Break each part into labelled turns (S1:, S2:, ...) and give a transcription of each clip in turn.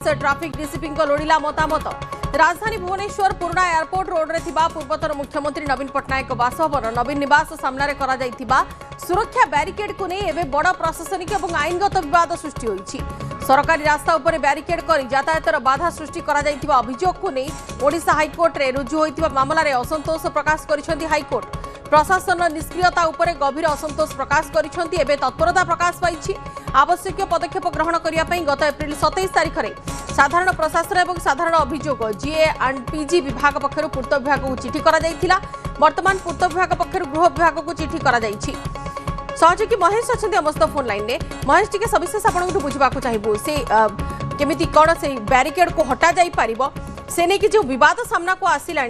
S1: Traffic DCP लोड़ा मतामत राजधानी भुवनेश्वर पुराना airport road रे थिबा पूर्वतन मुख्यमंत्री नवीन पट्टनायक बासभवन नवीन निवास सामने सुरक्षा बैरिकेड को नहीं एवं बड़ प्रशासनिक और आईनगत विवाद सृष्टि होईछि। सरकारी रास्ता उपर बैरिकेड कर यातायातर बाधा सृष्टि अभियोग को नहीं ओडिशा हाईकोर्ट रे रुजु होइतिबा मामला रे असंतोष प्रकाश करिसेंती हाईकोर्ट। प्रशासन निष्क्रियता उपर गभीर असंतोष प्रकाश करिसेंती एबे तत्परता प्रकाश पाइछि। आवश्यक पदक्षेप ग्रहण करिया पई गत एप्रिल 27 तारिख रे साधारण प्रशासन और साधारण अभियोग जीए एंड पीजी विभाग पक्षर पूर्त विभाग को चिठी करा जायथिला। वर्तमान पूर्त विभाग पक्षर गृह विभाग को चिठी करा जायछि। सहयोगी महेश अच्छा अमस्त फोन लाइन में महेश टी सविशेष आपको बुझा चाहिए से केमिति कौन से बैरिकेड को हटा जाई पारिबो से नहीं कि जो विवाद सामना को आसिला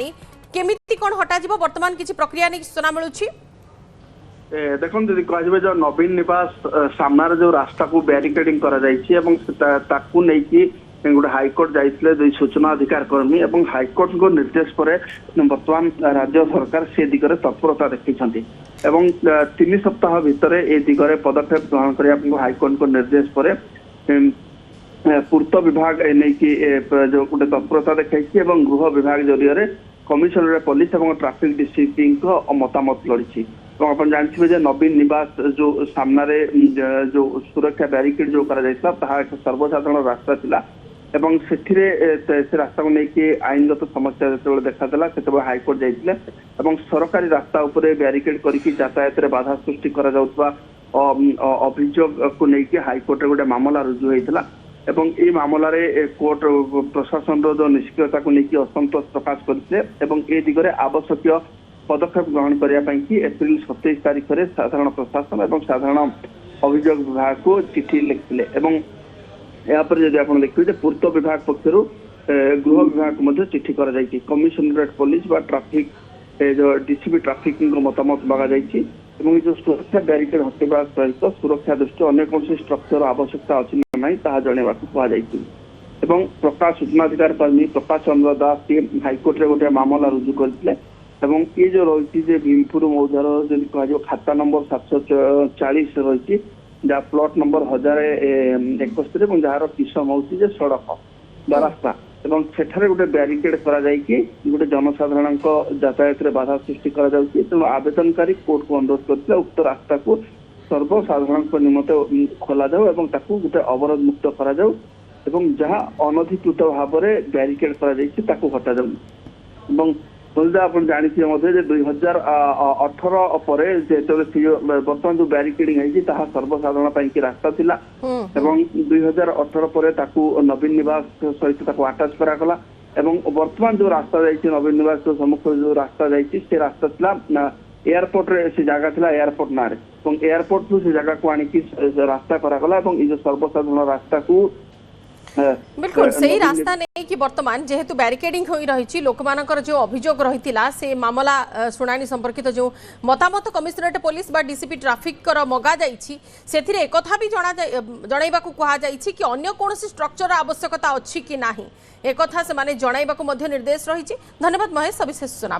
S1: केमिति कौन हटा जिवो वर्तमान किछि प्रक्रिया नहीं सुना मिलुछि।
S2: देखो दीदी कह जो नवीन निवास सामने जो रास्ता को बैरिकेडिंग करा जायछि एवं ताकू नहीं कि गोटे हाईकोर्ट जाइए दुई सूचना अधिकार कर्मी और हाईकोर्ट को निर्देश पर बर्तमान राज्य सरकार से दिगरे तत्परता देखी 3 सप्ताह भितर ए दिगरे पदक्षेप ग्रहण करने हाईकोर्ट को निर्देश पर पूर्त विभाग नहीं कि जो गोटे तत्परता देखी गृह विभाग जरिए कमिशनरेट पुलिस और ट्राफिक डीसीपी मतामत लड़ी। आप जानते नवीन निवास जो सामने जो सुरक्षा बैरिकेड जो करा एक सर्वसाधारण रास्ता थिला एवं से रास्ता को लेकिन आईनगत समस्या जो देखादेला से हाईकोर्ट जाइए सरकारी रास्ता उपर बैरिकेड करके यातायात बाधा सृष्टि करा अभियोग को लेकिन हाईकोर्ट गोटे मामला रुजु होता एवं ये मामला कोर्ट प्रशासन जो निष्क्रियता को लेकिन असंतोष प्रकाश करते ए दिगरे आवश्यक पदक्षेप ग्रहण करने एप्रिल 27 तारिख में साधारण प्रशासन और साधारण अभियोग विभाग को चिठी लिखिले यापर जब आप देखिए पूर्त विभाग पक्षर गृह विभाग को चिठी कर कमिशनरेट पुलिस व ट्राफिक जो डीसीपी ट्राफिक मतामत मागा जो सुरक्षा बैरिकेड हटेबा सहित सुरक्षा दृष्टि अन्य कौन स्ट्रक्चर आवश्यकता अच्छी ना ता जनवा कहु प्रकाश सूचनाधिकार कर्मी प्रकाश चंद्र दास हाईकोर्ट रे गोटे मामला रुजु करथिले ये जो रही भीमपुर मौजार कह खाता नंबर 740 रही जहाँ प्लॉट नंबर 1071 जार किस मौसी सड़क रास्ता सेठारे गोटे बैरिकेड गोटे जनसाधारण यातायात बाधा सृष्टि तेणु आवेदनकारी कोर्ट को अनुरोध करते उक्त रास्ता को सर्वसाधारण निमंते खोल जाऊ गोटे अवरोध मुक्त करा जहाँ अनधिकृत भाव में बैरिकेड हटा जाऊ। आप जानते 2018 पर बर्तमान जो बैरिकेडिंग सर्वसाधारण की रास्ता थिला 2018 पर नवीन निवास सहित अटाच करागला वर्तमान जो रास्ता जाइए नवीन निवास जो सम्मुख जो रास्ता जाइए से रास्ता थिला एयरपोर्ट रे से जगह थिला एयरपोर्ट ना एयरपोर्ट से जगह को आनिकी रास्ता करागला जो सर्वसाधारण रास्ता को
S1: बिल्कुल सही रास्ता नहीं कि वर्तमान जेहेतु बैरिकेडिंग हो रही लोक मानकर जो अभियोग रही से मामला शुणाणी संपर्कित जो मतामत कमिशनरेट पुलिस बा डीसीपी ट्राफिक मगा जाथिरे एक भी जनइबा कहा कि अन्य कौन स्ट्रक्चर आवश्यकता अच्छी कि ना एक से माने जनइबा निर्देश रही। धन्यवाद महेश सविशेष सूचना।